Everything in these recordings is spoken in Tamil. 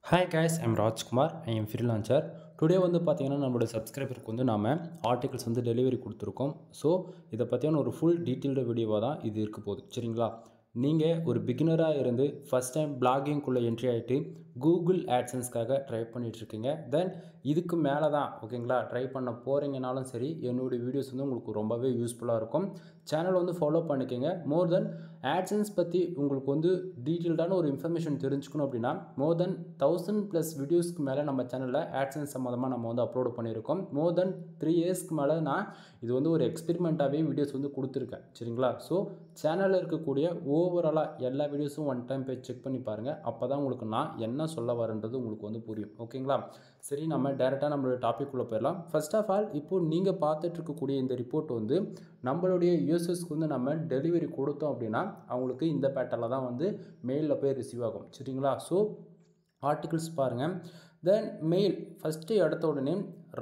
Hi guys, I'm Rajkumar. I am freelancer. Today வந்து பார்த்தீங்கன்னா நம்மளோட சப்ஸ்கிரைபருக்கு வந்து நாம ஆர்டிகல்ஸ் வந்து டெலிவரி கொடுத்துருக்கோம். ஸோ இதை பற்றியான ஒரு ஃபுல் டீட்டெயில்டு வீடியோவாக தான் இது இருக்க போகுது. சரிங்களா? நீங்கள் ஒரு பிகினராக இருந்து ஃபஸ்ட் டைம் பிளாகிங்குள்ளே என்ட்ரி ஆகிட்டு கூகுள் ஆட்சன்ஸ்க்காக ட்ரை பண்ணிகிட்ருக்கீங்க. தென் இதுக்கு மேலே தான் ஓகேங்களா ட்ரை பண்ண போகிறீங்கனாலும் சரி, என்னுடைய வீடியோஸ் வந்து உங்களுக்கு ரொம்பவே யூஸ்ஃபுல்லாக இருக்கும். சேனல் வந்து ஃபாலோ பண்ணிக்கோங்க. மோர் தென் ஆட்சன்ஸ் பற்றி உங்களுக்கு வந்து டீட்டெயில்டான ஒரு இன்ஃபர்மேஷன் தெரிஞ்சுக்கணும் அப்படின்னா மோர் தென் 1000+ வீடியோஸ்க்கு மேலே நம்ம சேனலில் ஆட்சன்ஸ் சம்மந்தமாக நம்ம வந்து அப்லோட் பண்ணியிருக்கோம். மோர் தென் 3 இயர்ஸ்க்கு மேலே நான் இது வந்து ஒரு எக்ஸ்பெரிமெண்ட்டாகவே வீடியோஸ் வந்து கொடுத்துருக்கேன். சரிங்களா? ஸோ சேனலில் இருக்கக்கூடிய ஓவராலாக எல்லா வீடியோஸும் ஒன் டைம் போய் செக் பண்ணி பாருங்கள். அப்போ தான் உங்களுக்கு நான் என்ன சொல்ல வரேன்றது உங்களுக்கு வந்து புரியும். ஓகேங்களா? சரி, நம்ம டேரெக்டாக நம்மளோட டாபிக் உள்ள போயிடலாம். ஃபர்ஸ்ட் ஆஃப் ஆல், இப்போது நீங்கள் பார்த்துட்டு இருக்கக்கூடிய இந்த ரிப்போர்ட் வந்து நம்மளுடைய யூசர்ஸ்க்கு வந்து நம்ம டெலிவரி கொடுத்தோம் அப்படின்னா அவங்களுக்கு இந்த பேட்டர்னில் தான் வந்து மெயிலில் போய் ரிசீவ் ஆகும். சரிங்களா? ஸோ ஆர்டிகிள்ஸ் பாருங்கள். தென் மெயில் ஃபஸ்ட்டு எடுத்த உடனே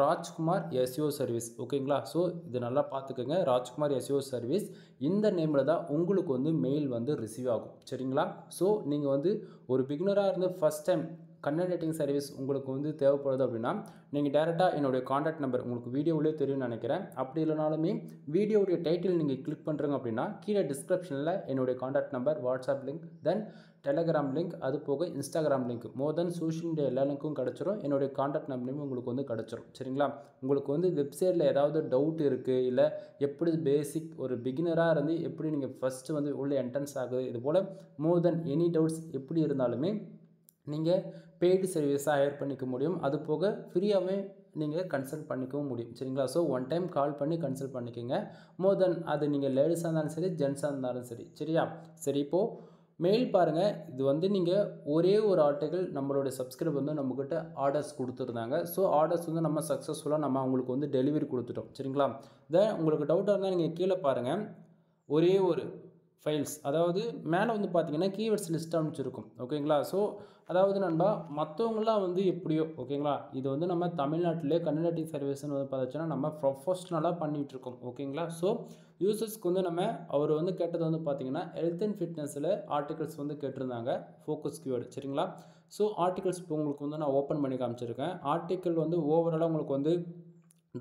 ராஜ்குமார் எஸ்இஓ சர்வீஸ். ஓகேங்களா? ஸோ இது நல்லா பார்த்துக்கோங்க. ராஜ்குமார் எஸ்இஓ சர்வீஸ் இந்த நேமில் தான் உங்களுக்கு வந்து மெயில் வந்து ரிசீவ் ஆகும். சரிங்களா? ஸோ நீங்கள் வந்து ஒரு பிகினராக இருந்து first time content writing service உங்களுக்கு வந்து தேவைப்படுது அப்படின்னா நீங்கள் டேரெக்டாக என்னுடைய காண்டாக்ட் நம்பர் உங்களுக்கு வீடியோவிலே தெரியும்னு நினைக்கிறேன். அப்படி இல்லைனாலுமே வீடியோடைய டைட்டில் நீங்கள் கிளிக் பண்ணுறீங்க அப்படின்னா கீழே டிஸ்கிரிப்ஷனில் என்னுடைய காண்டாக்ட் நம்பர், வாட்ஸ்அப் லிங்க், தென் டெலகிராம் லிங்க், அது போக இன்ஸ்டாகிராம் லிங்க், மோர் தென் சோஷியல் மீடியா எல்லா லிங்க்கும் கிடச்சிரும். என்னுடைய காண்டாக்ட் நம்பரும் உங்களுக்கு வந்து கிடச்சிரும். சரிங்களா? உங்களுக்கு வந்து வெப்சைட்டில் ஏதாவது டவுட் இருக்குது, இல்லை எப்படி பேசிக் ஒரு பிகினராக இருந்து எப்படி நீங்கள் ஃபஸ்ட்டு வந்து உள்ள என்ட்ரன்ஸ் ஆகுது, இது போல் மோர் தென் எனி டவுட்ஸ் எப்படி இருந்தாலுமே நீங்கள் பெய்டு சர்வீஸாக ஹையர் பண்ணிக்க முடியும். அது போக ஃப்ரீயாகவே நீங்கள் கன்சல்ட் பண்ணிக்கவும் முடியும். சரிங்களா? ஸோ ஒன் டைம் கால் பண்ணி கன்சல்ட் பண்ணிக்கோங்க. மோர் தென் அது நீங்கள் லேடிஸாக இருந்தாலும் சரி, ஜென்ஸாக இருந்தாலும் சரி. சரியா? சரி, இப்போது மெயில் பாருங்கள். இது வந்து நீங்கள் ஒரே ஒரு ஆர்டிகிள் நம்மளுடைய சப்ஸ்கிரைப் வந்து நம்மக்கிட்ட ஆர்டர்ஸ் கொடுத்துருந்தாங்க. ஸோ ஆர்டர்ஸ் வந்து நம்ம சக்ஸஸ்ஃபுல்லாக நம்ம அவங்களுக்கு வந்து டெலிவரி கொடுத்துட்டோம். சரிங்களா? தென் உங்களுக்கு டவுட்டாக இருந்தால் நீங்கள் கீழே பாருங்கள். ஒரே ஒரு ஃபைல்ஸ், அதாவது மேலே வந்து பார்த்தீங்கன்னா கீவேர்ட்ஸ் லிஸ்ட் அமைச்சிருக்கும். ஓகேங்களா? ஸோ அதாவது நண்பா, மற்றவங்களாம் வந்து எப்படியோ ஓகேங்களா, இது வந்து நம்ம தமிழ்நாட்டிலே கண்டென்ட் ரைட்டிங் சர்வீஸ்னு வந்து பார்த்துச்சுன்னா நம்ம ப்ரொஃபஷ்னலாக பண்ணிகிட்ருக்கோம். ஓகேங்களா? ஸோ யூசர்ஸ்க்கு வந்து நம்ம அவர் வந்து கேட்டது வந்து பார்த்தீங்கன்னா ஹெல்த் அண்ட் ஃபிட்னஸில் ஆர்டிகல்ஸ் வந்து கேட்டிருந்தாங்க, ஃபோக்கஸ் கீவேர்டு. சரிங்களா? ஸோ ஆர்டிகல்ஸ் இப்போ உங்களுக்கு வந்து நான் ஓப்பன் பண்ணி காமிச்சிருக்கேன். ஆர்டிக்கல் வந்து ஓவராலாக உங்களுக்கு வந்து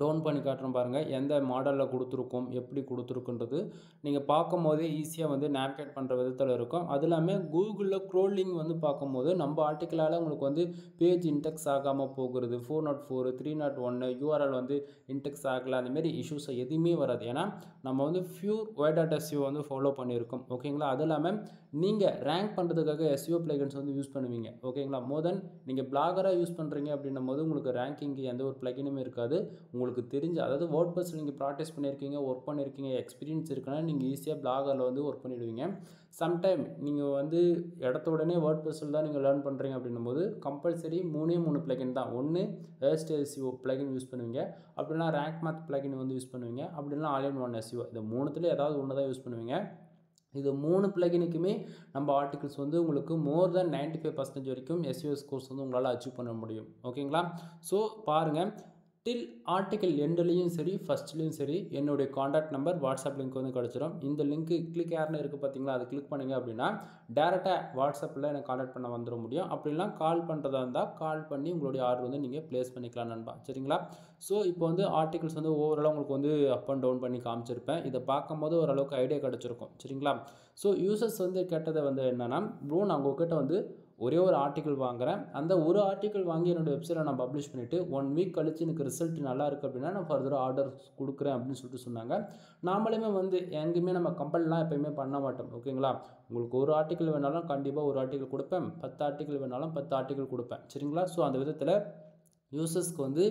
டவுன் பண்ணி காட்டுறோம் பாருங்கள். எந்த மாடலில் கொடுத்துருக்கோம், எப்படி கொடுத்துருக்குன்றது நீங்கள் பார்க்கும் போதே ஈஸியாக வந்து நேவிகேட் பண்ணுற விதத்தில் இருக்கும். அது இல்லாமல் கூகுளில் க்ரோலிங் வந்து பார்க்கும்போது நம்ம ஆர்டிக்கலால் உங்களுக்கு வந்து பேஜ் இன்டெக்ஸ் ஆகாமல் போகிறது, 404, 301 யூஆர்எல் வந்து இன்டெக்ஸ் ஆகலை, அந்தமாரி இஷ்யூஸ் எதுவுமே வராது. ஏன்னா நம்ம வந்து ஃபியூர் ஒய்டாட் எஸ்இஓ வந்து ஃபாலோ பண்ணியிருக்கோம். ஓகேங்களா? அது இல்லாமல் நீங்கள் ரேங்க் பண்ணுறதுக்காக எஸ்இஓ பிளகன்ஸ் வந்து யூஸ் பண்ணுவீங்க. ஓகேங்களா? மோர் தென் நீங்கள் பிளாகராக யூஸ் பண்ணுறீங்க அப்படின்னும் போது உங்களுக்கு ரேங்கிங்கு எந்த ஒரு பிளகினுமே இருக்காது. உங்களுக்கு தெரிஞ்ச, அதாவது வேர்ட்பிரஸ் நீங்கள் ப்ராக்டிஸ் பண்ணியிருக்கீங்க, ஒர்க் பண்ணியிருக்கீங்க, எக்ஸ்பீரியன்ஸ் இருக்குன்னா நீங்கள் ஈஸியாக பிளாகரில் வந்து ஒர்க் பண்ணிவிடுவீங்க. சம்டைம் நீங்கள் வந்து இடத்த உடனே வேர்ட்பிரஸில் தான் நீங்கள் லேர்ன் பண்ணுறீங்க அப்படின்னும் போது கம்பல்சரி 3 பிளகின் தான். ஒன்று எஸ்இஓ பிளகின் யூஸ் பண்ணுவீங்க, அப்படின்னா ரேங்க் மேத் பிளகின் வந்து யூஸ் பண்ணுவீங்க, அப்படின்னா ஆல் இன் ஒன் எஸ்இஓ. இந்த 3த்துல ஏதாவது ஒன்று தான் யூஸ் பண்ணுவீங்க. இது 3 பிளகினுக்குமே நம்ம ஆர்டிகல்ஸ் வந்து உங்களுக்கு மோர் தென் 95% வரைக்கும் எஸ்இஓ ஸ்கோர்ஸ் வந்து உங்களால் அச்சீவ் பண்ண முடியும். ஓகேங்களா? ஸோ பாருங்கள், டில் ஆர்டிக்கல் எண்ட்லேயும் சரி ஃபஸ்ட்லேயும் சரி என்னுடைய காண்டாக்ட் நம்பர், வாட்ஸ்அப் லிங்க் வந்து கிடச்சிரும். இந்த லிங்க்கு கிளிக் யாருன்னு இருக்குது பார்த்தீங்களா, அது கிளிக் பண்ணிங்க அப்படின்னா டேரெக்டாக வாட்ஸ்அப்பில் எனக்கு காண்டாக்ட் பண்ண வந்துட முடியும். அப்படிலாம் கால் பண்ணுறதா இருந்தால் கால் பண்ணி உங்களுடைய ஆர்டர் வந்து நீங்கள் ப்ளேஸ் பண்ணிக்கலாம் நண்பா. சரிங்களா? ஸோ இப்போ வந்து ஆர்டிகல்ஸ் வந்து ஓவராலாக உங்களுக்கு வந்து அப் அண்ட் டவுன் பண்ணி காமிச்சிருப்பேன். இதை பார்க்கும்போது ஓரளவுக்கு ஐடியா கிடச்சிருக்கும். சரிங்களா? ஸோ யூசர்ஸ் வந்து கேட்டதை வந்து என்னென்னா, ப்ரோ நான் உங்கள்கிட்ட வந்து ஒரே ஒரு ஆர்டிக்கல் வாங்குகிறேன், அந்த ஒரு ஆர்டிக்கல் வாங்கி என்னோடய வெப்சைட்டில் நான் பப்ளிஷ் பண்ணிவிட்டு 1 வீக் கழிச்சு எனக்கு ரிசல்ட் நல்லா இருக்குது அப்படின்னா நான் ஃபர்தராக ஆர்டர்ஸ் கொடுக்குறேன் அப்படின்னு சொல்லிட்டு சொன்னாங்க. நாமளுமே வந்து எங்கேயுமே நம்ம கம்பெனிலாம் எப்போயுமே பண்ண மாட்டோம். ஓகேங்களா? உங்களுக்கு ஒரு ஆர்டிக்கல் வேணாலும் கண்டிப்பாக ஒரு ஆர்டிக்கல் கொடுப்பேன், 10 ஆர்டிக்கல் வேணாலும் 10 ஆர்டிக்கல் கொடுப்பேன். சரிங்களா? ஸோ அந்த விதத்தில் யூசர்ஸ்க்கு வந்து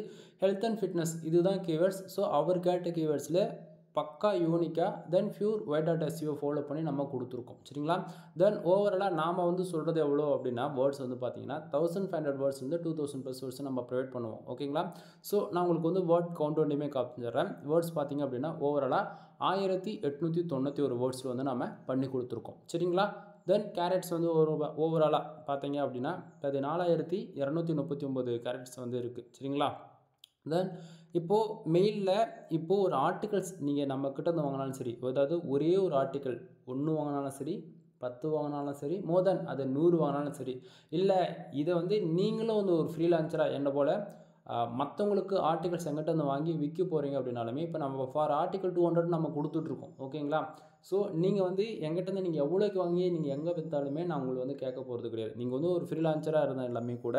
ஹெல்த் அண்ட் ஃபிட்னஸ் இதுதான் கீவேர்ட்ஸ். ஸோ அவர் கேட்ட கீவேர்ட்ஸில் பக்கா யூனிக்காக தென் ஃபியூர் ஒய்டாட் எஸ்இஓ ஃபாலோ பண்ணி நம்ம கொடுத்துருக்கோம். சரிங்களா? தென் ஓவராலாக நாம் வந்து சொல்கிறது எவ்வளோ அப்படின்னா வேர்ட்ஸ் வந்து பார்த்தீங்கன்னா 1500 வேர்ட்ஸ் வந்து 2000+ வேர்ட்ஸ் நம்ம ப்ரொவைட் பண்ணுவோம். ஓகேங்களா? ஸோ நான் உங்களுக்கு வந்து வேர்ட் கவுண்ட் ஒன்றுமே காமிச்சிடுறேன். வேர்ட்ஸ் பார்த்தீங்க அப்படின்னா ஓவராலாக 1891 வேர்ட்ஸில் வந்து நம்ம பண்ணி கொடுத்துருக்கோம். சரிங்களா? தென் கேரட்ஸ் வந்து ஓவராலாக பார்த்தீங்க அப்படின்னா 14239 கேரட்ஸ் வந்து இருக்குது. சரிங்களா? தென் இப்போது மெயிலில் இப்போது ஒரு ஆர்டிகல்ஸ் நீங்கள் நம்மக்கிட்ட இருந்து வாங்கினாலும் சரி, அதாவது ஒரே ஒரு ஆர்டிக்கல் ஒன்று வாங்கினாலும் சரி, 10 வாங்கினாலும் சரி, மோர் தென் அது 100 வாங்கினாலும் சரி, இல்லை இதை வந்து நீங்களும் வந்து ஒரு ஃப்ரீலான்சராக என்ன போல் மற்றவங்களுக்கு ஆர்டிகல்ஸ் எங்கிட்ட வந்து வாங்கி விற்க போகிறீங்க அப்படின்னாலுமே, இப்போ நம்ம ஃபார் ஆர்டிகல் 200 நம்ம கொடுத்துட்ருக்கோம். ஓகேங்களா? ஸோ நீங்கள் வந்து எங்கிட்டேருந்து நீங்கள் எவ்வளோக்கு வாங்கி நீங்கள் எங்கே விற்றாலுமே நான் உங்களுக்கு வந்து கேட்க போகிறது கிடையாது. நீங்கள் வந்து ஒரு ஃப்ரீலான்சராக இருந்தால் எல்லாமே கூட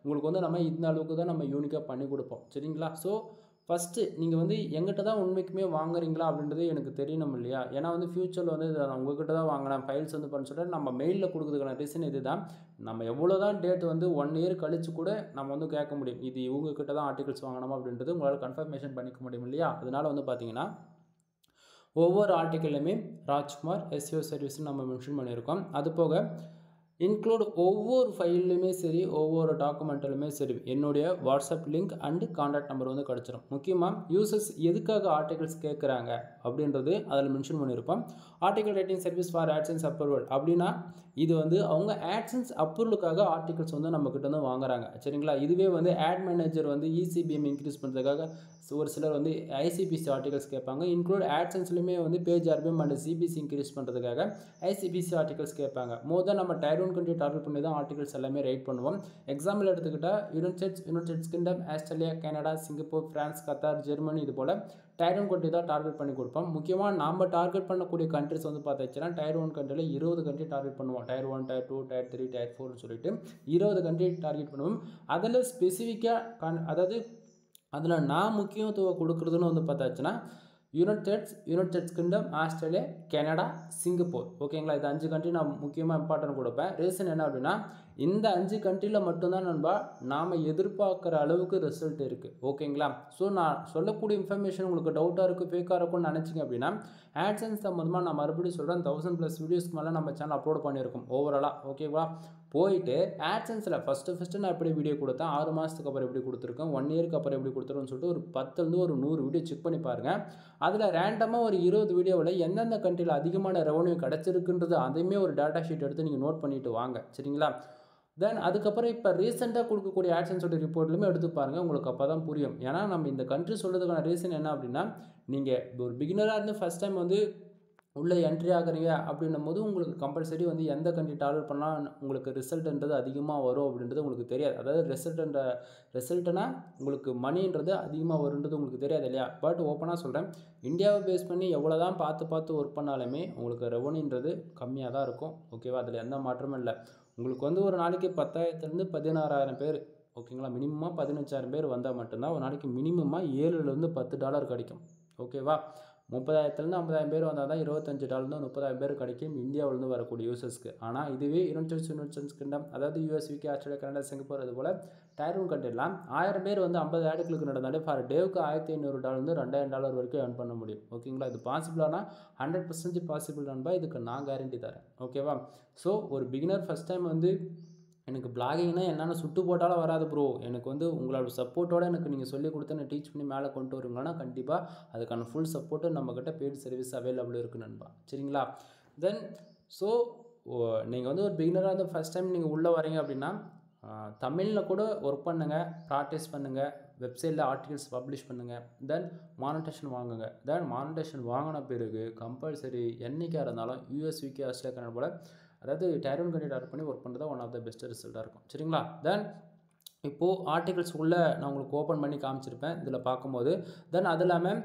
உங்களுக்கு வந்து நம்ம இந்த அளவுக்கு தான் நம்ம யூனிக்காக பண்ணி கொடுப்போம். சரிங்களா? ஸோ ஃபஸ்ட்டு நீங்கள் வந்து எங்கிட்ட தான் உண்மைக்குமே வாங்குறீங்களா அப்படின்றது எனக்கு தெரியணும் இல்லையா? ஏன்னா வந்து ஃப்யூச்சரில் வந்து நான் உங்ககிட்ட தான் வாங்கினேன் ஃபைல்ஸ் வந்து பண்ண சொல்லிட்டு நம்ம மெயிலில் கொடுக்குறதுக்கான ரீசன் இது தான். நம்ம எவ்வளோ தான் டேட் வந்து 1 இயர் கழிச்சு கூட நம்ம வந்து கேட்க முடியும். இது இவங்ககிட்ட தான் ஆர்டிகல்ஸ் வாங்கணுமா அப்படின்றது உங்களால் கன்ஃபர்மேஷன் பண்ணிக்க முடியும் இல்லையா? அதனால் வந்து பார்த்தீங்கன்னா ஒவ்வொரு ஆர்டிக்கல்லையுமே ராஜ்குமார் எஸ்இஓ சர்வீஸ்னு நம்ம மென்ஷன் பண்ணியிருக்கோம். அது போக இன்க்ளூட் ஒவ்வொரு ஃபைல்லையுமே சரி, ஒவ்வொரு டாக்குமெண்ட்டிலுமே சரி, என்னுடைய WhatsApp link and contact number வந்து கிடச்சிரும். முக்கியமாக யூசர்ஸ் எதுக்காக ஆர்டிகல்ஸ் கேட்குறாங்க அப்படின்றது அதில் மென்ஷன் பண்ணியிருப்போம். Article writing service for AdSense approval அப்படின்னா இது வந்து அவங்க ஆட்சன்ஸ் அப்ரூவலுக்காக ஆர்டிகல்ஸ் வந்து நம்மக்கிட்ட வந்து வாங்குறாங்க. சரிங்களா? இதுவே வந்து ஆட் மேனேஜர் வந்து இசிபிஎம் இன்க்ரீஸ் பண்ணுறதுக்காக ஒரு சிலர் வந்து ஐசிபிசி ஆர்டிகல்ஸ் கேட்பாங்க. இன்க்ளூட் ஆட்சன்ஸ்லையுமே வந்து page RPM and CPC increase பண்ணுறதுக்காக ஐசிபிசி ஆர்டிகல்ஸ் கேட்பாங்க. மோர் தென் நம்ம டயர் 1 கண்ட்ரி டார்கெட் பண்ணி தான் ஆர்டிகல்ஸ் எல்லாமே ரைட் பண்ணுவோம். எக்ஸாம்பிள் எடுத்துக்கிட்டால் United Kingdom, Australia, Canada, Singapore, France, Qatar, Germany இது போல் டயர் 1 கண்ட்ரி தான் டார்கெட் பண்ணி கொடுப்போம். முக்கியமாக நம்ம டார்கெட் பண்ணக்கூடிய கண்ட்ரிஸ் வந்து பார்த்துச்சுன்னா டயர் 1 கண்ட்ரியில் 20 கண்ட்ரி டார்கெட் பண்ணுவோம். டயர் 1, டயர் 2, டயர் 3, டயர் 4 சொல்லிட்டு 20 கண்ட்ரி டார்கெட் பண்ணுவோம். அதில் ஸ்பெசிஃபிக்காக அதாவது அதில் நான் முக்கியத்துவம் கொடுக்குறதுன்னு வந்து பார்த்தாச்சுன்னா United Kingdom, Australia, Canada, Singapore. ஓகேங்களா? இது 5 கண்ட்ரி நான் முக்கியமாக இம்பார்ட்டன்ட் கொடுப்பேன். ரீசன் என்ன அப்படின்னா இந்த 5 கண்ட்ரியில் மட்டும்தான் நண்பா நாம் எதிர்பார்க்குற அளவுக்கு ரிசல்ட் இருக்குது. ஓகேங்களா? ஸோ நான் சொல்லக்கூடிய இன்ஃபர்மேஷன் உங்களுக்கு டவுட்டாக இருக்குது, ஃபேக்காக இருக்கும்னு நினச்சிங்க அப்படின்னா ஆட்சன்ஸ் சம்மந்தமாக நான் மறுபடியும் சொல்கிறேன். 1000+ வீடியோஸ்க்கு மேலே நம்ம சேனல் அப்லோட் பண்ணியிருக்கோம் ஓவராலாக. ஓகேவா? போயிட்டு ஆட்சன்ஸில் ஃபஸ்ட்டு நான் எப்படி வீடியோ கொடுத்தேன், 6 மாதத்துக்கு அப்புறம் எப்படி கொடுத்துருக்கேன், 1 இயருக்கு அப்புறம் எப்படி கொடுத்துருன்னு சொல்லிட்டு ஒரு 10லேருந்து ஒரு 100 வீடியோ செக் பண்ணி பாருங்கள். அதில் ரேண்டமாக ஒரு 20 வீடியோவில் எந்தெந்த கண்ட்ரியில் அதிகமான ரெவன்யூ கிடச்சிருக்குன்றது அதையுமே ஒரு டேட்டா ஷீட் எடுத்து நீங்கள் நோட் பண்ணிவிட்டு வாங்க. சரிங்களா? தென் அதுக்கப்புறம் இப்போ ரீசெண்டாக கொடுக்கக்கூடிய ஆட்சன்ஸோட ரிப்போர்ட்லையுமே எடுத்து பாருங்கள். உங்களுக்கு அப்போ தான் புரியும். ஏன்னா நம்ம இந்த கண்ட்ரி சொல்கிறதுக்கான ரீசன் என்ன அப்படின்னா நீங்கள் ஒரு பிகினராக இருந்து ஃபஸ்ட் டைம் வந்து உள்ளே என்ட்ரி ஆகுறீங்க அப்படின்னும் போது உங்களுக்கு கம்பல்சரி வந்து எந்த கண்ட்ரி டார்கெட் பண்ணால் உங்களுக்கு ரிசல்ட்ன்றது அதிகமாக வரும் அப்படின்றது உங்களுக்கு தெரியாது. அதாவது ரிசல்ட்னா உங்களுக்கு மணின்றது அதிகமாக வருன்றது உங்களுக்கு தெரியாது இல்லையா? பட் ஓப்பனாக சொல்கிறேன், இந்தியாவை பேஸ் பண்ணி எவ்வளோ தான் பார்த்து ஒர்க் பண்ணாலுமே உங்களுக்கு ரெவன்யூன்றது கம்மியாக தான் இருக்கும். ஓகேவா? அதில் எந்த மாற்றமும் இல்லை. உங்களுக்கு வந்து ஒரு நாளைக்கு 10,000லேருந்து 16,000 பேர், ஓகேங்களா, மினிமமாக 15,000 பேர் வந்தால் மட்டும்தான் ஒரு நாளைக்கு மினிமமாக $7லேருந்து $10 கிடைக்கும். ஓகேவா? 30,000லேருந்து 50,000 பேர் வந்தால் தான் $25லேருந்து 30,000 பேர் கிடைக்கும் இந்தியாவிலேருந்து வரக்கூடிய யூசர்ஸ்க்கு. ஆனால் இதுவே யுனைடெட் கிங்டம், அதாவது US, UK, Australia, Canada, Singapore அது போல் டயர் 1 கண்ட்ரிலாம் 1000 பேர் வந்து 50 ஆடுகளுக்கு நடந்தாலே ஃபார் டேவுக்கு $1,500 $2,000 வரைக்கும் ஏர்ன் பண்ண முடியும். ஓகேங்களா? இது பாசிபிளானா 100% பாசிபிள் நண்பா. இதுக்கு நான் கேரண்டி தரேன். ஓகேவா? ஸோ ஒரு பிகினர் ஃபஸ்ட் டைம் வந்து எனக்கு பிளாகிங்னா என்னென்ன சுட்டு போட்டாலும் வராது ப்ரோ, எனக்கு வந்து உங்களோட சப்போர்ட்டோடு எனக்கு நீங்கள் சொல்லிக் கொடுத்து நான் டீச் பண்ணி மேலே கொண்டு வருவீங்கன்னா கண்டிப்பாக அதுக்கான ஃபுல் சப்போர்ட்டு நம்மக்கிட்ட பெய்டு சர்வீஸ் அவைலபிள் இருக்குது நண்பா. சரிங்களா? தென் ஸோ நீங்கள் வந்து ஒரு பிகினராக வந்து ஃபஸ்ட் டைம் நீங்கள் உள்ளே வரீங்க அப்படின்னா தமிழில் கூட ஒர்க் பண்ணுங்கள், ப்ராக்டிஸ் பண்ணுங்கள், வெப்சைட்டில் ஆர்டிகல்ஸ் பப்ளிஷ் பண்ணுங்கள், தென் மானிட்டேஷன் வாங்குங்க. தென் மானிட்டேஷன் வாங்கின பிறகு கம்பல்சரி என்றைக்காக இருந்தாலும் யூஎஸ், யூகே, ஆஸ்திரேலியா, கனடா போல் அதாவது டயர் 1 கண்ட்ரி டார்கெட் பண்ணி ஒர்க் பண்ணுறது ஒன் ஆஃப் த பெஸ்ட் ரிசல்ட்டாக இருக்கும். சரிங்களா? தென் இப்போது ஆர்டிகல்ஸ் உள்ளே நான் உங்களுக்கு ஓப்பன் பண்ணி காமிச்சிருப்பேன் இதில் பார்க்கும்போது. தென் அது இல்லாமல்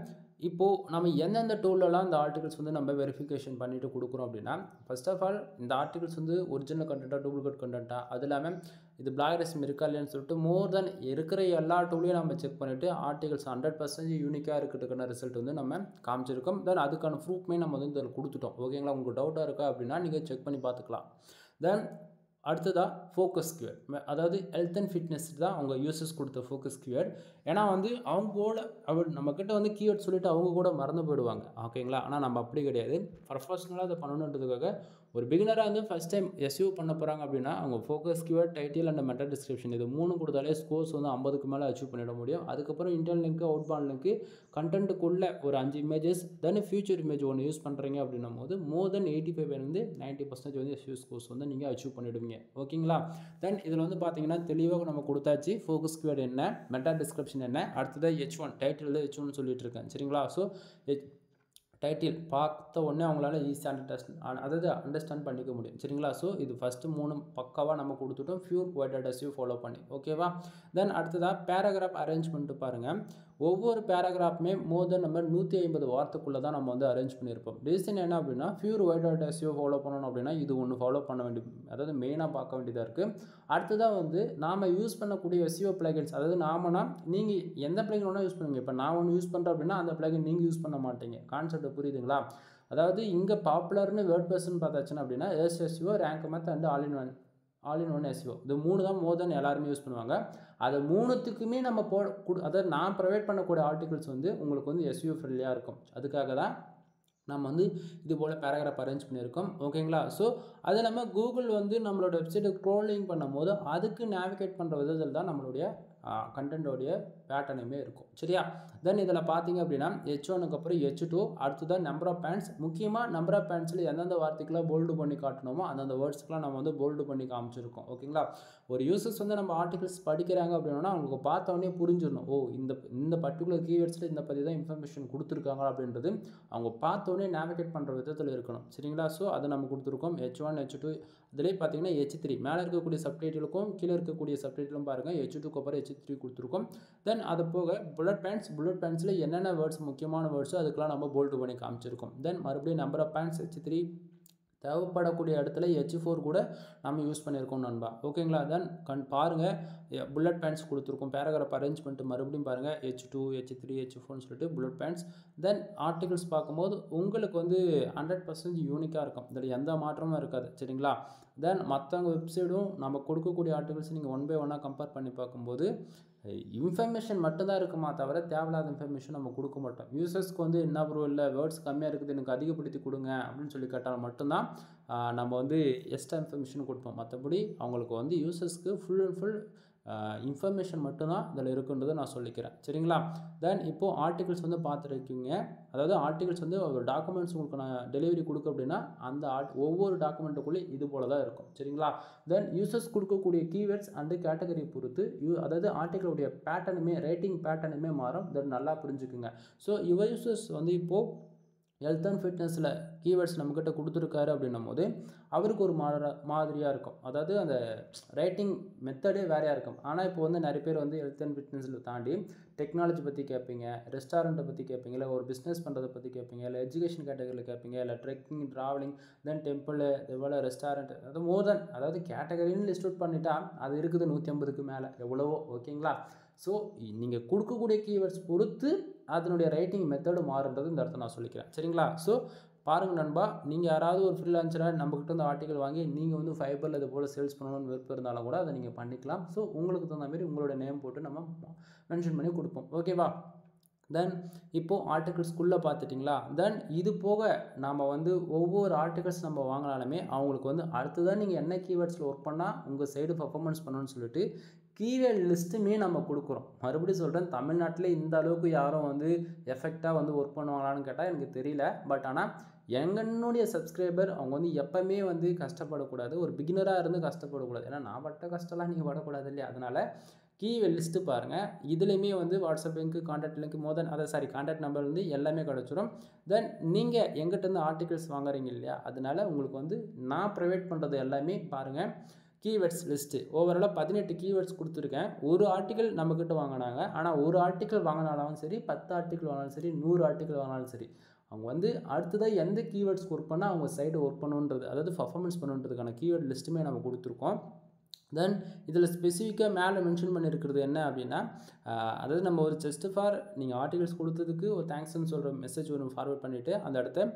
இப்போது நம்ம எந்தெந்த டூல்லலாம் இந்த ஆர்டிகல்ஸ் வந்து நம்ம வெரிஃபிகேஷன் பண்ணிவிட்டு கொடுக்குறோம் அப்படின்னா, ஃபர்ஸ்ட் ஆஃப் ஆல் இந்த ஆர்டிகல்ஸ் வந்து ஒரிஜினல் கண்டென்ட்டாக டூப்ளிகேட் கண்டென்ட்டா, அது இல்லாமல் இது பிளாகரிசம் இருக்கா இல்லையான்னு சொல்லிட்டு மோர் தென் இருக்கிற எல்லா டூலையும் நம்ம செக் பண்ணிவிட்டு ஆர்டிகல்ஸ் 100% யூனிக்காக இருக்கிறதுக்கான ரிசல்ட் வந்து நம்ம காமிச்சிருக்கோம். தென் அதுக்கான ப்ரூஃப்மே நம்ம வந்து இதில் கொடுத்துட்டோம். ஓகேங்களா? உங்களுக்கு டவுட்டாக இருக்கா அப்படின்னா நீங்கள் செக் பண்ணி பார்த்துக்கலாம். தென் அடுத்ததாக ஃபோக்கஸ் கீவேர்ட், அதாவது ஹெல்த் அண்ட் ஃபிட்னஸ் தான் அவங்க யூசர்ஸ் கொடுத்த ஃபோக்கஸ் கீவேர்ட். ஏன்னா வந்து அவங்களோட நம்மக்கிட்ட வந்து கீவேர்ட் சொல்லிவிட்டு அவங்க கூட மறந்து போயிடுவாங்க. ஓகேங்களா? ஆனால் நம்ம அப்படி கிடையாது. ப்ரொஃபஷ்னலாக அதை பண்ணணுன்றதுக்காக ஒரு பிகினராக வந்து ஃபஸ்ட் டைம் எஸ்யூ பண்ண போகிறாங்க அப்படின்னா அவங்க focus keyword, title and meta description இது 3 கொடுத்தாலே ஸ்கோர்ஸ் வந்து 50க்கு மேலே அச்சீவ் பண்ணிட முடியும். அதுக்கப்புறம் இன்டர்னல் லிங்க்கு, அவுட் பாண்ட் லிங்க்கு, கண்டென்ட்டுக்குள்ளே ஒரு 5 இமேஜஸ், தென் ஃபியூச்சர் இமேஜ் ஒன்று யூஸ் பண்ணுறீங்க அப்படின்னும் போது மோர் தென் 85 90% வந்து எஸ்யூ ஸ்கோர்ஸ் வந்து நீங்கள் அச்சீவ் பண்ணிவிடுவீங்க. ஓகேங்களா? தென் இதில் வந்து பார்த்தீங்கன்னா தெளிவாக நம்ம கொடுத்தாச்சு ஃபோக்கஸ் கீவேர்ட் என்ன, மெட்டா டிஸ்கிரிப்ஷன் என்ன, அடுத்தது H1 டைட்டில் H1 சொல்லிட்டு இருக்கேன். சரிங்களா? ஸோ டைட்டில் பார்த்த உடனே அவங்களால ஈஸியாக அண்டர்ஸ்டாண்ட் பண்ணிக்க முடியும். சரிங்களா? ஸோ இது ஃபஸ்ட்டு 3 பக்காவாக நம்ம கொடுத்துட்டோம் பியூர் ஒயிட் அட்ஹெசிவ் ஃபாலோ பண்ணி. ஓகேவா? தென் அடுத்ததாக பேராகிராஃப் அரேஞ்ச்மெண்ட்டு பாருங்கள். ஒவ்வொரு பேராகிராஃப்மே மோர் தென் நம்ம 150 வார்த்தைக்குள்ளே தான் நம்ம வந்து அரேஞ்ச் பண்ணியிருப்போம். ரீசன் என்ன அப்படின்னா, பியூர் ஒயிட் அட்ஹெசிவ் ஃபாலோ பண்ணணும் அப்படின்னா இது ஒன்று ஃபாலோ பண்ண அதாவது மெயினாக பார்க்க வேண்டியதாக இருக்குது. அடுத்ததாக வந்து நாம் யூஸ் பண்ணக்கூடிய எஸ்இஓ பிளகின்ஸ், அதாவது நீங்கள் எந்த பிளகின் வேணால் யூஸ் பண்ணுவீங்க. இப்போ நான் ஒன்று யூஸ் பண்ணுறேன் அப்படின்னா அந்த பிளகின் நீங்கள் யூஸ் பண்ண மாட்டீங்க. கான்செப்ட் புரியுதுங்களா? அதாவது இங்கே பாப்புலர்னு வேர்ட்பிரஸ்ன்னு பார்த்தாச்சுன்னா அப்படின்னா SSO, rank math and all in one SEO, இது 3 தான் மோர் தென் எல்லாருமே யூஸ் பண்ணுவாங்க. அது 3த்துக்குமே நம்ம அதாவது நான் ப்ரொவைட் பண்ணக்கூடிய ஆர்டிகல்ஸ் வந்து உங்களுக்கு வந்து எஸ்இஓ ஃப்ரெண்ட்லியாக இருக்கும். அதுக்காக தான் நம்ம வந்து இது போல் பேராகிராஃப் அரேஞ்ச் பண்ணியிருக்கோம். ஓகேங்களா? ஸோ அது இல்லாமல் கூகுள் வந்து நம்மளோட வெப்சைட்டை க்ரோலிங் பண்ணும்போது அதுக்கு நேவிகேட் பண்ணுற விதத்தில் தான் நம்மளுடைய கண்டென்ட்டோடைய பேட்டர்னுமே இருக்கும். சரியா? தென் இதில் பார்த்தீங்க அப்படின்னா H1க்கு அப்புறம் H2, அடுத்ததான் நம்பர் ஆஃப் பேண்ட்ஸ். முக்கியமாக நம்பர் ஆஃப் பேண்ட்ஸில் எந்தெந்த வார்த்தைக்கெல்லாம் போல்டு பண்ணி காட்டணுமோ அந்தந்த வேர்ட்ஸ்க்கெலாம் நம்ம வந்து போல்டு பண்ணி காமிச்சிருக்கோம். ஓகேங்களா? ஒரு யூசர்ஸ் வந்து நம்ம ஆர்டிகல்ஸ் படிக்கிறாங்க அப்படின்னா அவங்களுக்கு பார்த்தோன்னே புரிஞ்சிடணும், ஓ இந்த பர்டிகுலர் கீவேர்ட்ஸில் இந்த பற்றி தான் இன்ஃபர்மேஷன் கொடுத்துருக்காங்க அப்படின்றது அவங்க பார்த்தோன்னே நேவிகேட் பண்ணுற விதத்தில் இருக்கணும். சரிங்களா? ஸோ அதை நம்ம கொடுத்துருக்கோம். H1, H2, இதிலே பார்த்தீங்கன்னா H3 மேலே இருக்கக்கூடிய சப்டைட்டிலுக்கும் கீழே இருக்கக்கூடிய சப்டைட்டிலும் பாருங்கள். H2க்கு அப்புறம் H3 கொடுத்துருக்கோம். தென் அது போக புல்லட் பாயிண்ட்ஸில் என்னென்ன வேர்ட்ஸ் முக்கியமான வேர்ட்ஸோ அதுக்கெலாம் நம்ம போல்டு பண்ணி காமிச்சிருக்கோம். தென் மறுபடியும் நம்பர் ஆஃப் பாயிண்ட்ஸ் H3, தேவைப்படக்கூடிய இடத்துல H4 கூட நம்ம யூஸ் பண்ணியிருக்கோம் நண்பா. ஓகேங்களா? தென் பாருங்கள், புல்லட் பாயிண்ட்ஸ் கொடுத்துருக்கோம். பேராகிராஃப் அரேஞ்ச்மெண்ட் மறுபடியும் பாருங்கள், H2, H3, H4ன்னு சொல்லிட்டு புல்லட் பாயிண்ட்ஸ். தென் ஆர்டிகல்ஸ் பார்க்கும்போது உங்களுக்கு வந்து 100% யூனிக்காக இருக்கும். இதில் எந்த மாற்றமும் இருக்காது. சரிங்களா? தென் மற்றவங்க வெப்சைட்டும் நம்ம கொடுக்கக்கூடிய ஆர்டிகல்ஸ் நீங்கள் ஒன் பை ஒன்னாக கம்பேர் பண்ணி பார்க்கும்போது இன்ஃபர்மேஷன் மட்டும்தான் இருக்குமா தவிர தேவையில்லாத இன்ஃபர்மேஷன் நம்ம கொடுக்க மாட்டோம். யூசர்ஸ்க்கு வந்து என்ன ப்ரோ இல்லை வேர்ட்ஸ் கம்மியாக இருக்குது எனக்கு அதிகப்படுத்தி கொடுங்க அப்படின்னு சொல்லி கேட்டால் மட்டும்தான் நம்ம வந்து எக்ஸ்ட்ரா இன்ஃபர்மேஷன் கொடுப்போம். மற்றபடி அவங்களுக்கு வந்து யூசர்ஸ்க்கு ஃபுல் அண்ட் ஃபுல் இன்ஃபர்மேஷன் மட்டும்தான் இதில் இருக்குன்றதை நான் சொல்லிக்கிறேன். சரிங்களா? தென் இப்போது ஆர்டிகல்ஸ் வந்து பார்த்துருக்கீங்க. அதாவது ஆர்டிகல்ஸ் வந்து ஒரு டாக்குமெண்ட்ஸ் உங்களுக்கு நான் டெலிவரி கொடுக்க அப்படின்னா அந்த ஒவ்வொரு டாக்குமெண்ட்டுக்குள்ளே இது போல தான் இருக்கும். சரிங்களா? தென் யூசர்ஸ் கொடுக்கக்கூடிய கீவேர்ட்ஸ் அண்டு கேட்டகரி பொறுத்து அதாவது ஆர்டிகளுடைய பேட்டர்னுமே ரைட்டிங் பேட்டர்னுமே மாறும். தென் நல்லா புரிஞ்சுக்குங்க. ஸோ யூசர்ஸ் வந்து இப்போது ஹெல்த் அண்ட் ஃபிட்னஸில் கீவேர்ட்ஸ் நம்மக்கிட்ட கொடுத்துருக்காரு அப்படின்னும் போது அவருக்கு ஒரு மாதிரியாக இருக்கும். அதாவது அந்த ரைட்டிங் மெத்தடே வேறையாக இருக்கும். ஆனால் இப்போ வந்து நிறைய பேர் வந்து ஹெல்த் அண்ட் ஃபிட்னஸில் தாண்டி டெக்னாலஜி பற்றி கேட்பீங்க, ரெஸ்டாரண்ட்டை பற்றி கேட்பீங்க, இல்லை ஒரு பிஸ்னஸ் பண்ணுறதை பற்றி கேட்பீங்க, இல்லை எஜுகேஷன் கேட்டகரியில் கேட்பீங்க, இல்லை ட்ரெக்கிங், ட்ராவலிங், தென் டெம்பிள், இதுபோல் ரெஸ்டாரண்ட், அதாவது மோர் தென் அதாவது கேட்டகரின்னு லிஸ்ட் அவுட் பண்ணிட்டா அது இருக்குது 150க்கு மேலே எவ்வளவோ. ஓகேங்களா? ஸோ நீங்கள் கொடுக்கக்கூடிய கீவேர்ட்ஸ் பொறுத்து அதனுடைய ரைட்டிங் மெத்தடு மாறுன்றது இந்த இடத்த நான் சொல்லிக்கிறேன். சரிங்களா? ஸோ பாருங்கள் நண்பா, நீங்கள் யாராவது ஒரு ஃப்ரீலான்சராக நம்மக்கிட்ட வந்து ஆர்டிகல் வாங்கி நீங்கள் வந்து ஃபைபரில் இது போல் சேல்ஸ் பண்ணணும்னு விருப்பம் இருந்தாலும் கூட அதை நீங்கள் பண்ணிக்கலாம். ஸோ உங்களுக்கு தகுந்த மாதிரி உங்களோட நேம் போட்டு நம்ம மென்ஷன் பண்ணி கொடுப்போம். ஓகேவா? தென் இப்போது ஆர்டிகல்ஸ்குள்ளே பார்த்துட்டிங்களா? தென் இது போக நாம் வந்து ஒவ்வொரு ஆர்டிகல்ஸ் நம்ம வாங்கினாலுமே அவங்களுக்கு வந்து அடுத்ததான் நீங்கள் என்ன கீவேர்ட்ஸில் ஒர்க் பண்ணால் உங்கள் சைடு பர்ஃபார்மன்ஸ் பண்ணணும்னு சொல்லிட்டு கீவேர்ட் லிஸ்ட்டுமே நம்ம கொடுக்குறோம். மறுபடியும் சொல்கிறேன், தமிழ்நாட்டில் இந்த அளவுக்கு யாரும் வந்து எஃபெக்டாக வந்து ஒர்க் பண்ணுவாங்களான்னு கேட்டால் எனக்கு தெரியல. பட் ஆனால் என்னுடைய சப்ஸ்கிரைபர் அவங்க வந்து எப்போவுமே வந்து கஷ்டப்படக்கூடாது, ஒரு பிகினராக இருந்து கஷ்டப்படக்கூடாது. ஏன்னா நான் பட்ட கஷ்டம்லாம் நீங்கள் படக்கூடாது இல்லையா? அதனால் கீவேர்ட் லிஸ்ட்டு பாருங்கள். இதுலேயுமே வந்து WhatsApp link, contact link contact number வந்து எல்லாமே கிடச்சிரும். தென் நீங்கள் எங்கிட்டேருந்து ஆர்டிகல்ஸ் வாங்குறீங்க இல்லையா? அதனால் உங்களுக்கு வந்து நான் ப்ரொவைட் பண்ணுறது எல்லாமே பாருங்கள். கீவேர்ட்ஸ் லிஸ்ட்டு ஓவராலாக 18 கீவேர்ட்ஸ் கொடுத்துருக்கேன். ஒரு ஆர்டிக்கல் நம்மக்கிட்ட வாங்கினாங்க. ஆனால் ஒரு ஆர்டிக்கல் வாங்கினாலும் சரி, 10 ஆர்டிக்கல் வாங்கினாலும் சரி, 100 ஆர்டிக்கல் வாங்கினாலும் சரி, அவங்க வந்து அடுத்ததாக எந்த கீவேர்ட்ஸ் ஒர்க் பண்ணால் அவங்க சைடு ஒர்க் பண்ணுன்றது, அதாவது பர்ஃபார்மன்ஸ் பண்ணுன்றதுக்கான கீவேர்ட் லிஸ்ட்டுமே நம்ம கொடுத்துருக்கோம். தென் இதில் ஸ்பெசிஃபிக்காக மேலே மென்ஷன் பண்ணியிருக்கிறது என்ன அப்படின்னா, அதாவது நம்ம ஒரு ஜஸ்ட் ஃபார் நீங்கள் ஆர்டிகல்ஸ் கொடுத்ததுக்கு ஒரு தேங்க்ஸ்ன்னு சொல்கிற மெசேஜ் ஒன்று ஃபார்வர்ட் பண்ணிவிட்டு அந்த இடத்த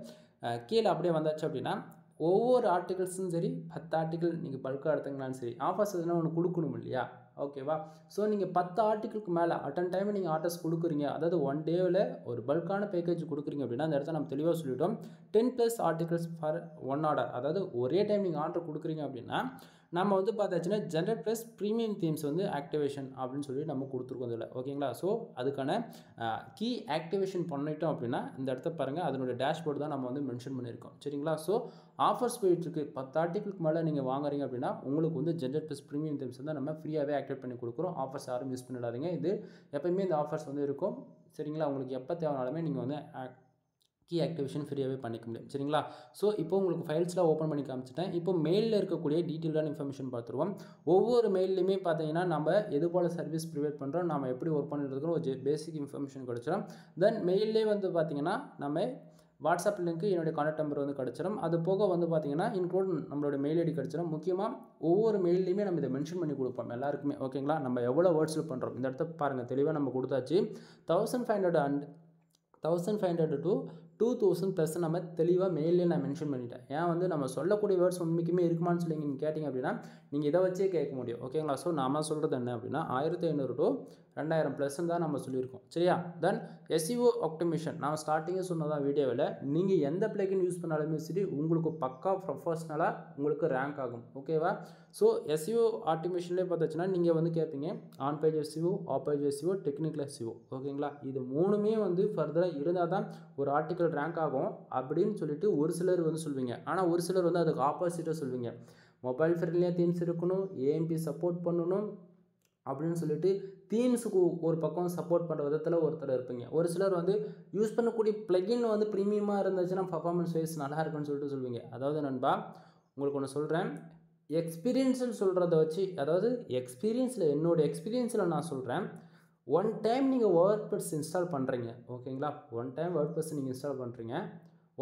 கீழே அப்படியே வந்தாச்சு அப்படின்னா ஒவ்வொரு ஆர்டிகல்ஸும் சரி 10 ஆர்டிகல் நீங்கள் பல்காக எடுத்தீங்கனாலும் சரி ஆஃபர்ஸ் எதுனா ஒன்று கொடுக்கணும் இல்லையா? ஓகேவா? ஸோ நீங்கள் 10 ஆர்டிகளுக்கு மேலே அட்டன் டைம் நீங்கள் ஆர்டர்ஸ் கொடுக்குறீங்க, அதாவது ஒன் டேவில் ஒரு பல்கான பேக்கேஜ் கொடுக்குறீங்க அப்படின்னா அந்த இடத்த நம்ம தெளிவாக சொல்லிவிட்டோம். 10+ ஆர்டிகல்ஸ் ஃபார் ஒன் ஆர்டர், அதாவது ஒரே டைம் நீங்கள் ஆர்டர் கொடுக்குறீங்க அப்படின்னா நம்ம வந்து பார்த்தாச்சுன்னா ஜென்ரல் ப்ளஸ் ப்ரீமியம் தீம்ஸ் வந்து ஆக்டிவேஷன் அப்படின்னு சொல்லி நம்ம கொடுத்துருக்கோம் இதில். ஓகேங்களா? ஸோ அதுக்கான கீ ஆக்டிவேஷன் பண்ணிட்டோம் அப்படின்னா இந்த இடத்த பாருங்கள், அதனுடைய டேஷ்போர்டு தான் நம்ம வந்து மென்ஷன் பண்ணியிருக்கோம். சரிங்களா? ஸோ ஆஃபர்ஸ் போயிட்டுருக்கு. 10 ஆர்டிகளுக்கு மேலே நீங்கள் வாங்குறீங்க அப்படின்னா உங்களுக்கு வந்து ஜென்ரல் ப்ளஸ் ப்ரீமியம் தீம்ஸ் வந்து நம்ம ஃப்ரீயாகவே ஆக்டிவேட் பண்ணி கொடுக்குறோம். ஆஃபர்ஸ் யாரும் யூஸ் பண்ணிடாதீங்க. இது எப்போயுமே இந்த ஆஃபர்ஸ் வந்து இருக்கும். சரிங்களா? உங்களுக்கு எப்போ தேவைனாலுமே நீங்கள் வந்து கீ ஆக்டிவேஷன் ஃப்ரீயாகவே பண்ணிக்க முடியும். சரிங்களா? ஸோ இப்போ உங்களுக்கு ஃபைல்ஸ்லாம் ஓப்பன் பண்ணி காமிச்சிட்டேன். இப்போ மெயிலில் இருக்கக்கூடிய டீட்டெயில்டான இன்ஃபர்மேஷன் பார்த்துருவோம். ஒவ்வொரு மெயில்லையுமே பார்த்தீங்கன்னா நம்ம எது போல் சர்வீஸ் ப்ரொவைட் பண்ணுறோம், நம்ம எப்படி ஒர்க் பண்ணிட்டு ஒரு பேசிக் இன்ஃபர்மேஷன் கிடச்சிடும். தென் மெயிலே வந்து பார்த்தீங்கன்னா நம்ம வாட்ஸ்அப் லிங்க்கு என்னுடைய கான்டாக்ட் நம்பர் வந்து கிடச்சிடும். அது போக வந்து பார்த்தீங்கன்னா இன்க்ளூட் நம்மளோட மெயில் ஐடி கிடச்சிடும். முக்கியமாக ஒவ்வொரு மெயிலையுமே நம்ம இதை மென்ஷன் பண்ணி கொடுப்போம் எல்லாருக்குமே. ஓகேங்களா? நம்ம எவ்வளோ வேர்ட்ஸில் பண்ணுறோம் இந்த இடத்த பாருங்கள், தெளிவாக நம்ம கொடுத்தாச்சு. 1500 to 2000 ப்ளஸ் நம்ம தெளிவாக மெயிலே நான் மென்ஷன் பண்ணிட்டேன். ஏன் வந்து நம்ம சொல்லக்கூடிய வேர்ட்ஸ் உண்மைக்குமே இருக்குமான்னு சொல்லி நீங்கள் கேட்டிங்க அப்படின்னா நீங்கள் இதை வச்சே கேட்க முடியும். ஓகேங்களா? ஸோ நாம சொல்கிறது என்ன அப்படின்னா 1500 to 2000 ப்ளஸ்ன்னு தான் நம்ம சொல்லியிருக்கோம். சரியா? தென் SEO ஆப்டிமேஷன் நான் ஸ்டார்டிங்கே சொன்னதான் வீடியோவில், நீங்கள் எந்த பிளகின் யூஸ் பண்ணாலுமே சரி உங்களுக்கு பக்கா ப்ரொஃபஷ்னலாக உங்களுக்கு ரேங்க் ஆகும். ஓகேவா? ஸோ SEO ஆப்டிமேஷன்லேயே பார்த்தாச்சுன்னா நீங்கள் வந்து கேட்பீங்க on page SEO, off page SEO, technical SEO. ஓகேங்களா? இது மூணுமே வந்து ஃபர்தராக இருந்தால் தான் ஒரு ஆர்டிக்கல் ரேங்க் ஆகும் அப்படின்னு சொல்லிட்டு ஒரு சிலர் வந்து சொல்வீங்க. ஆனால் ஒரு சிலர் வந்து அதுக்கு ஆப்போசிட்டாக சொல்வீங்க. மொபைல் ஃப்ரெண்ட்லியாக தீம்ஸ் இருக்கணும், AMP சப்போர்ட் பண்ணணும் அப்படின்னு சொல்லிட்டு தீம்ஸுக்கு ஒரு பக்கம் சப்போர்ட் பண்ணுற விதத்தில் ஒருத்தர் இருப்பீங்க. ஒரு சிலர் வந்து யூஸ் பண்ணக்கூடிய ப்ளகின் வந்து ப்ரீமியமாக இருந்துச்சுன்னா பர்ஃபார்மன்ஸ் வைஸ் நல்லா இருக்குன்னு சொல்லிட்டு சொல்வீங்க. அதாவது நண்பா உங்களுக்கு ஒன்று சொல்கிறேன், எக்ஸ்பீரியன்ஸ்னு சொல்கிறத வச்சு, அதாவது எக்ஸ்பீரியன்ஸில் என்னோடய எக்ஸ்பீரியன்ஸில் நான் சொல்கிறேன், ஒன் டைம் நீங்கள் வேர்ட்ப்ரெஸ் இன்ஸ்டால் பண்ணுறீங்க. ஓகேங்களா? ஒன் டைம் வேர்ட்ப்ரெஸ் நீங்கள் இன்ஸ்டால் பண்ணுறீங்க.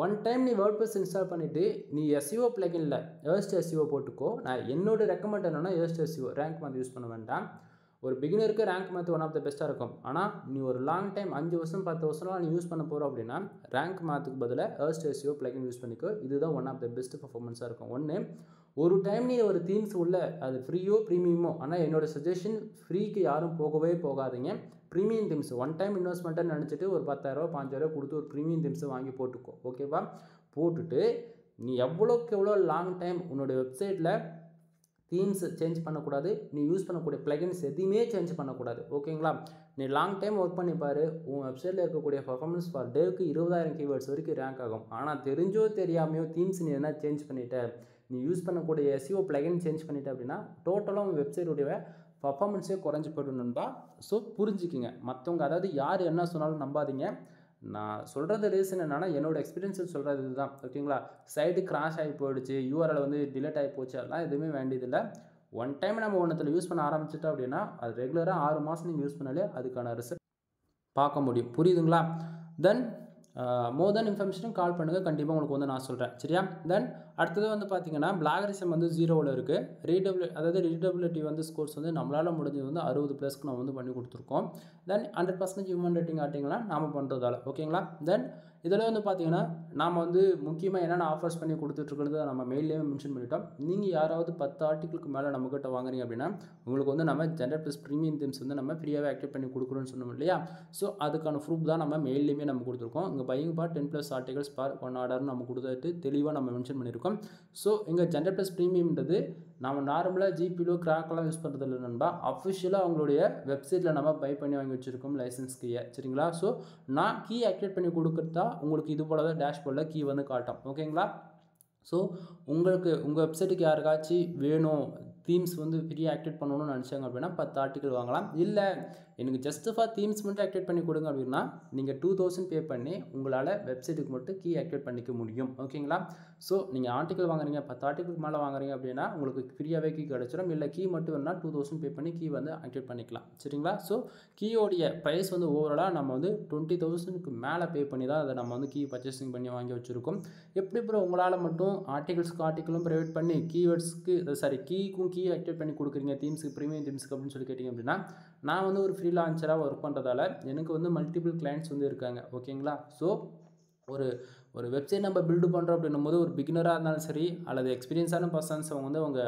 ஒன் டைம் நீ வேர்ட்ப்ரெஸ் இன்ஸ்டால் பண்ணிவிட்டு நீ SEO பிளகின்ல ஏர்ஸ்ட் SEO போட்டுக்கோ. நான் என்னோட ரெக்கமெண்ட் என்னென்னா first SEO Rank Math use பண்ண வேண்டாம். ஒரு பிகினருக்கு Rank Math one of the பெஸ்ட்டாக இருக்கும். ஆனால் நீ ஒரு லாங் டைம் 5 வருஷம் 10 வருஷம்லாம் நீ யூஸ் பண்ண போகிறோம் அப்படின்னா ரேங்க் மேத்துக்கு பதிலாக ஏர்ஸ்ட் SEO பிளகின் யூஸ் பண்ணிக்கோ. இதுதான் ஒன் ஆஃப் த பெஸ்ட் பர்ஃபார்மன்ஸாக இருக்கும். ஒன்று, ஒரு டைம் நீ ஒரு தீம்ஸ் உள்ள அது ஃப்ரீயோ ப்ரீமியமோ, ஆனால் என்னோடய சஜஷன் ஃப்ரீக்கு யாரும் போகவே போகாதீங்க. ப்ரீமியம் தீம்ஸ் ஒன் டைம் இன்வெஸ்ட்மெண்ட்டாக நினச்சிட்டு ஒரு 10,000 5,000 கொடுத்து ஒரு ப்ரீமியம் தீம்ஸை வாங்கி போட்டுக்கோ. ஓகேவா? போட்டுட்டு நீ எவ்வளோக்கு எவ்வளோ லாங் டைம் உன்னோடய வெப்சைட்டில் தீம்ஸ் சேஞ்ச் பண்ணக்கூடாது, நீ யூஸ் பண்ணக்கூடிய பிளகின்ஸ் எதையுமே சேஞ்ச் பண்ணக்கூடாது. ஓகேங்களா? நீ லாங் டைம் ஒர்க் பண்ணி பாரு, உன் வெப்சைட்டில் இருக்கக்கூடிய பர்ஃபார்மன்ஸ் ஃபார் டேவுக்கு 20,000 கீவேர்ட்ஸ் வரைக்கும் ரேங்க் ஆகும். ஆனால் தெரிஞ்சோ தெரியாமையோ தீம்ஸ் நீ என்ன சேஞ்ச் பண்ணிட்ட, நீ யூஸ் பண்ணக்கூடிய SEO பிளகின் சேஞ்ச் பண்ணிட்ட அப்படின்னா டோட்டலாக உங்கள் வெப்சைட்டுடைய பர்ஃபார்மன்ஸே குறைஞ்சி போய்டும் நண்பா. ஸோ புரிஞ்சுக்கிங்க. மற்றவங்க அதாவது யார் என்ன சொன்னாலும் நம்பாதீங்க. நான் சொல்கிறது ரீசன் என்னென்னா என்னோடய எக்ஸ்பீரியன்ஸில் சொல்கிறது இதுதான். ஓகேங்களா? சைடு கிராஷ் ஆகி போயிடுச்சு, URL வந்து டிலீட் ஆகி போச்சு, அதெல்லாம் எதுவுமே வேண்டியதில்லை. ஒன் டைம் நம்ம ஒன்றத்தில் யூஸ் பண்ண ஆரம்பிச்சிட்டோம் அப்படின்னா அது ரெகுலராக 6 மாதம் நீங்கள் யூஸ் பண்ணாலே அதுக்கான ரிசல்ட் பார்க்க முடியும். புரியுதுங்களா? தென் மோர் தென் இன்ஃபர்மேஷனும் கால் பண்ணுங்கள், கண்டிப்பாக உங்களுக்கு வந்து நான் சொல்கிறேன். சரியா? தென் அடுத்தது வந்து பார்த்தீங்கன்னா பிளாகரிசம் வந்து 0ல் இருக்குது. அதாவது ரீடபிலிட்டி வந்து ஸ்கோர்ஸ் வந்து நம்மளால் முடிஞ்சது வந்து 60+ நம்ம வந்து பண்ணி கொடுத்துருக்கோம். தென் 100% ஹியூமன் ரேட்டிங் ஆர்டிங்கெலாம் நாம் பண்ணுறதால. ஓகேங்களா? தென் இதில் வந்து பார்த்தீங்கன்னா நாம் வந்து முக்கியமாக என்னென்ன ஆஃபர்ஸ் பண்ணி கொடுத்துட்ருக்கிறது நம்ம மெயிலே மென்ஷன் பண்ணிட்டோம். நீங்கள் யாராவது 10 ஆர்டிக்கிளுக்கு மேலே நம்மக்கிட்ட வாங்குறீங்க அப்படின்னா உங்களுக்கு வந்து நம்ம ஜென்ரல்+ ப்ரீமியம் தீம்ஸ் வந்து நம்ம ஃப்ரீயாகவே ஆக்டிவேட் பண்ணி கொடுக்குறோன்னு சொன்னோம் இல்லையா? ஸோ அதுக்கான ப்ரூஃப் தான் நம்ம மெயிலையுமே நம்ம கொடுத்துருக்கோம். இங்கே பையிங் பார் 10+ ஆர்டிகல்ஸ் பார் 1 ஆர்டர்னு நம்ம கொடுத்துட்டு தெளிவாக நம்ம மென்ஷன் பண்ணியிருக்கோம். ஸோ இங்கே ஜென்ரல்+ ப்ரீமியம்ன்றது நம்ம நார்மலாக GPலோ கிராக்கெலாம் யூஸ் பண்ணுறது இல்லை நண்பா. அஃபிஷியலாக அவங்களுடைய வெப்சைட்டில் நம்ம பை பண்ணி வாங்கி வச்சுருக்கோம் லைசன்ஸ் கீயை. சரிங்களா? ஸோ நான் கீ ஆக்டிவேட் பண்ணி கொடுக்குறதா உங்களுக்கு இது போல தான் டேஷ்போர்டில் கீ வந்து காட்டும். ஓகேங்களா? ஸோ உங்களுக்கு உங்கள் வெப்சைட்டுக்கு யாருக்காச்சும் வேணும் தீம்ஸ் வந்து ஃப்ரீயாக ஆக்டிவேட் பண்ணணும்னு நினச்சாங்க அப்படின்னா 10 ஆர்டிக்கல் வாங்கலாம். இல்லை எனக்கு ஜஸ்ட் ஃபார் தீம்ஸ் மட்டும் ஆக்டிவேட் பண்ணி கொடுங்க அப்படின்னா நீங்கள் 2000 பே பண்ணி உங்களால் வெப்சைட்டுக்கு மட்டும் கீ ஆக்டிவேட் பண்ணிக்க முடியும். ஓகேங்களா? ஸோ நீங்கள் ஆர்டிக்கல் வாங்குறீங்க, 10 ஆர்டிக்கலுக்கு மேலே வாங்குறீங்க அப்படின்னா உங்களுக்கு ஃப்ரீயாகவே கீ கிடச்சிடும். இல்லை கீ மட்டும் வேணுன்னா 2000 பே பண்ணி கீ வந்து ஆக்டிவேட் பண்ணிக்கலாம். சரிங்களா? ஸோ கீயோடைய ப்ரைஸ் வந்து ஓவராலாக நம்ம வந்து 20,000க்கு மேலே பே பண்ணி தான் அதை நம்ம வந்து கீ பர்ச்சேசிங் பண்ணி வாங்கி வச்சுருக்கோம். எப்படி ப்ரோ உங்களால் மட்டும் ஆர்டிக்கலும் ப்ரைவேட் பண்ணி கீக்கும் கீ ஆக்டிவேட் பண்ணி கொடுக்குறீங்க தீம்ஸுக்கு ப்ரீமியம் தீம்ஸுக்கு அப்படின்னு சொல்லி கேட்டிங்க அப்படின்னா நான் வந்து ஒரு ஃப்ரீலான்சராக ஒர்க் பண்ணுறதால எனக்கு வந்து மல்டிபிள் கிளைண்ட்ஸ் வந்து இருக்காங்க. ஓகேங்களா? ஸோ ஒரு வெப்சைட் நம்ம பில்டு பண்ணுறோம் அப்படின்னும் போது ஒரு பிகினராக இருந்தாலும் சரி அல்லது எக்ஸ்பீரியன்ஸான பர்சன்ஸ் அவங்க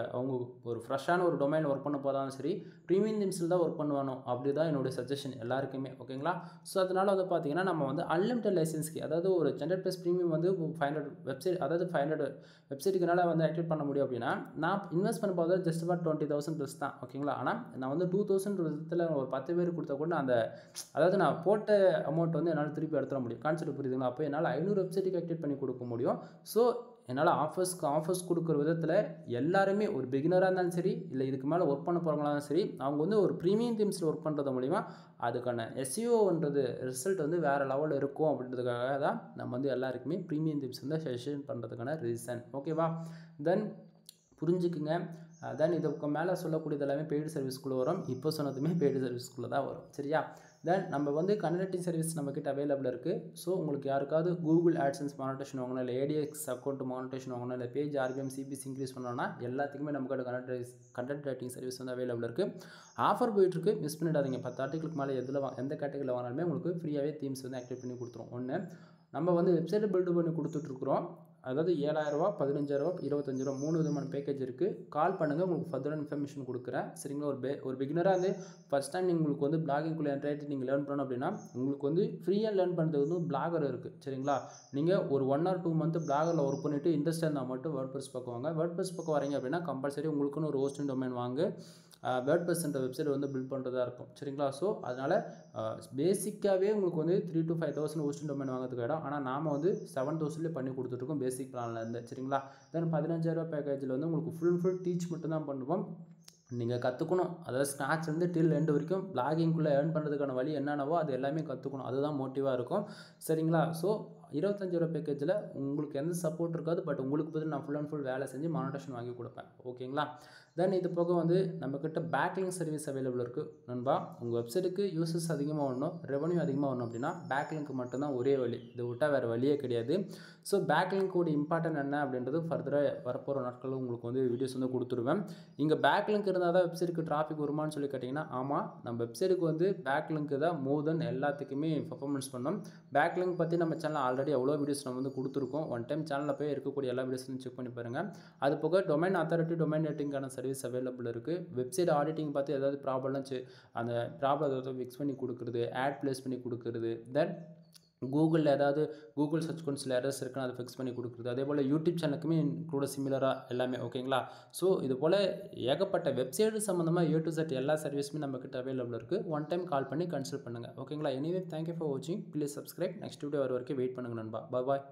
ஒரு ஃப்ரெஷ்ஷான ஒரு டொமைனில் ஒர்க் பண்ண போதாலும் சரி ப்ரீமியம் தீம்ஸில் தான் ஒர்க் பண்ணுவானோ அப்படி தான் என்னுடைய சஜஷன் எல்லாருக்குமே. ஓகேங்களா? ஸோ அதனால் வந்து பார்த்தீங்கன்னா நம்ம வந்து அன்லிமிட்டட் லைசன்ஸ்க்கு அதாவது ஒரு ஜென்ரல்+ ப்ரீமியம் வந்து 500 வெப்சைட் அதாவது 500 வெப்சைட்டுக்குனால வந்து ஆக்டிவேட் பண்ண முடியும் அப்படின்னா நான் இன்வெஸ்ட் பண்ண போகிறது ஜஸ்ட் ஃபார் 20,000+ தான். ஓகேங்களா? ஆனால் நான் வந்து 2,000 விதத்தில் ஒரு 10 பேர் கொடுத்தா கூட அதாவது நான் போட்ட அமௌண்ட் வந்து என்னால் திருப்பி எடுத்துட முடியும். கான்செப்ட் புரியுதுங்களா? அப்போ என்னால் 500 வெப்சைட்டுக்கு ஆக்டிவேட் பண்ணி கொடுக்க முடியும். ஸோ என்னால் ஆஃபர்ஸ் கொடுக்குற விதத்தில் எல்லாருமே ஒரு பிகினராக இருந்தாலும் சரி, இல்லை இதுக்கு மேலே ஒர்க் பண்ண போகிறவங்களா இருந்தாலும் சரி, அவங்க வந்து ஒரு ப்ரீமியம் தீம்ஸில் ஒர்க் பண்ணுறது மூலிமா அதுக்கான எஸ்இஓன்றது ரிசல்ட் வந்து வேறு லெவலில் இருக்கும் அப்படின்றதுக்காக தான் நம்ம வந்து எல்லாருக்குமே ப்ரீமியம் தீம்ஸ் வந்து சஜஷன் பண்ணுறதுக்கான ரீசன். ஓகேவா? தென் புரிஞ்சுக்குங்க. தென் இதுக்கு மேலே சொல்லக்கூடியது எல்லாமே பெய்டு சர்வீஸ்க்குள்ளே வரும். இப்போ சொன்னதுமே பெய்டு சர்வீஸ்க்குள்ளே தான் வரும். சரியா? தென் நம்ம வந்து கனெக்டிங் சர்வீஸ் நம்மக்கிட்ட அவைலபிள் இருக்குது. ஸோ உங்களுக்கு யாருக்காவது கூகுள் ஆட்சன்ஸ் மானிட்டேஷன் வாங்கணும், இல்லை ஏடிஎக்ஸ் அக்கௌண்ட் மானிட்டேஷன் வாங்கணும், இல்லை பேஜ் ஆர்பிஎம் சிபிசி இன்க்ரீஸ் பண்ணணும்னா எல்லாத்துக்குமே நம்மக்கிட்ட கண்டென்ட் ரைட்டிங் சர்வீஸ் வந்து அவைலபிள் இருக்குது. ஆஃபர் போயிட்டுருக்கு, மிஸ் பண்ணிடாதீங்க. 10 ஆர்டிகளுக்கு மேலே எந்த கேட்டகரியில் வாங்கினாலுமே உங்களுக்கு ஃப்ரீயாகவே தீம்ஸ் வந்து ஆக்டிவேட் பண்ணி கொடுத்துரும். ஒன்று, நம்ம வந்து வெப்சைட்டை பில்டு பண்ணி கொடுத்துட்ருக்குறோம். அதாவது 7,000 ரூபா, 15,000 ரூபா, 25 ரூபா 3 விதமான பேக்கேஜ் இருக்குது. கால் பண்ணுங்கள், உங்களுக்கு ஃபர்தர் இன்ஃபர்மேஷன் கொடுக்குறேன். சரிங்களா? ஒரு பிகினராக வந்து ஃபஸ்ட் டைம் உங்களுக்கு வந்து பிளாகிங்குள்ளே என்ட்ராய்ட்டு நீங்கள் லேர்ன் பண்ணணும் அப்படின்னா உங்களுக்கு வந்து ஃப்ரீயாக லேர்ன் பண்ணுறது வந்து பிளாகர் இருக்குது. சரிங்களா? நீங்கள் ஒரு 1 or 2 மந்த் பிளாகரில் ஒர்க் பண்ணிவிட்டு இன்ட்ரெஸ்ட் இருந்தால் மட்டும் வேர்ட்பிரஸ் பக்கம் வாங்க. வேர்ட்பிரஸ் பக்கம் வரீங்க அப்படின்னா கம்பல்சரி உங்களுக்குன்னு ஒரு ஹோஸ்டிங் டொமைன் வாங்க. வேர்ட்பிரஸ்ன்ற வெப்சைட் வந்து பில்ட் பண்ணுறதா இருக்கும். சரிங்களா? ஸோ அதனால் பேசிக்காகவே உங்களுக்கு வந்து 3,000 to 5,000 ஹோஸ்டிங் டொமைன் வாங்கிறதுக்கு இடம். ஆனால் நாம் வந்து 7,000 பண்ணி கொடுத்துட்ருக்கோம் பேசிக் பிளான்லேருந்து. சரிங்களா? தென் 15,000 ரூபா பேக்கேஜில் வந்து உங்களுக்கு ஃபுல் டீச் மட்டும் தான் பண்ணுவோம். நீங்கள் கற்றுக்கணும். அதாவது ஸ்டார்ட்லேருந்து டில் எண்டு வரைக்கும் பிளாகிங்குள்ளே ஏர்ன் பண்ணுறதுக்கான வழி என்னென்னவோ அது எல்லாமே கற்றுக்கணும். அதுதான் மோட்டிவாக இருக்கும். சரிங்களா? ஸோ 25,000 ரூபா பேக்கேஜில் உங்களுக்கு எந்த சப்போர்ட் இருக்காது. பட் உங்களுக்கு பதில் நான் ஃபுல் அண்ட் ஃபுல் வேலை செஞ்சு மானிட்டேஷன் வாங்கி கொடுப்பேன். ஓகேங்களா? தென் இது போக வந்து நம்மக்கிட்ட பேக்லிங்க் சர்வீஸ் அவைலபிள் இருக்குது. நண்பா, உங்கள் வெப்சைட்டுக்கு யூசர்ஸ் அதிகமாக வரணும், ரெவன்யூ அதிகமாக வரணும் அப்படின்னா பேக்லிங்க் மட்டும்தான் ஒரே வழி. இதை விட்டால் வேறு வழியே கிடையாது. ஸோ பேக்லிங்கோட இம்பார்ட்டன்ட் என்ன அப்படின்றது ஃபர்தராக வரப்போகிற நாட்களில் உங்களுக்கு வந்து வீடியோஸ் வந்து கொடுத்துருவேன். இங்கே பேக்லிங்க் இருந்தால் தான் வெப்சைட்டுக்கு டிராஃபிக் வருமானு சொல்லி கேட்டிங்கன்னா, ஆமாம், நம்ம வெப்சைட்டுக்கு வந்து பேக்லிங்க் தான் மோர் தென் எல்லாத்துக்குமே பர்ஃபார்மன்ஸ் பண்ணோம். பேக்லிங்க் பற்றி நம்ம சேனல் ஆல்ரெடி எவ்வளோ வீடியோஸ் நம்ம வந்து கொடுத்துருக்கோம். ஒன் டைம் சேனலில் போய் இருக்கக்கூடிய எல்லா வீடியோஸும் செக் பண்ணி பாருங்கள். அது போக டொமைன் அத்தாரிட்டி, டொமைன் ரேட்டிங்கான சர்வீஸ் அவைலபிள் இருக்குது. வெப்சைட் ஆடிட்டிங் பார்த்து ஏதாவது ப்ராப்ளம்னா அந்த ப்ராப்ளம் ஏதாவது ஃபிக்ஸ் பண்ணி கொடுக்குறது, ஆட் ப்ளேஸ் பண்ணி கொடுக்குறது, தென் கூகுளில் ஏதாவது கூகுள் சர்ச் கொன்ஸில் எரர்ஸ் இருக்குன்னு அதை ஃபிக்ஸ் பண்ணி கொடுக்குறது. அதே போல் யூடியூப் சேனலுக்குமே கூட சிமிலராக எல்லாமே. ஓகேங்களா? ஸோ இது போல் ஏகப்பட்ட வெப்சைட் சம்மந்தமாக A to Z எல்லா சர்வீஸுமே நம்மக்கிட்ட அவைலபிள் இருக்குது. ஒன் டைம் கால் பண்ணி கன்சல்ட் பண்ணுங்கள். ஓகேங்களா? எனிவே தேங்க்யூ ஃபார் வாட்சிங். Please subscribe. நெக்ஸ்ட் வீடியோ வர வரைக்கும் வெயிட் பண்ணுங்கள் நண்பா. பாய்.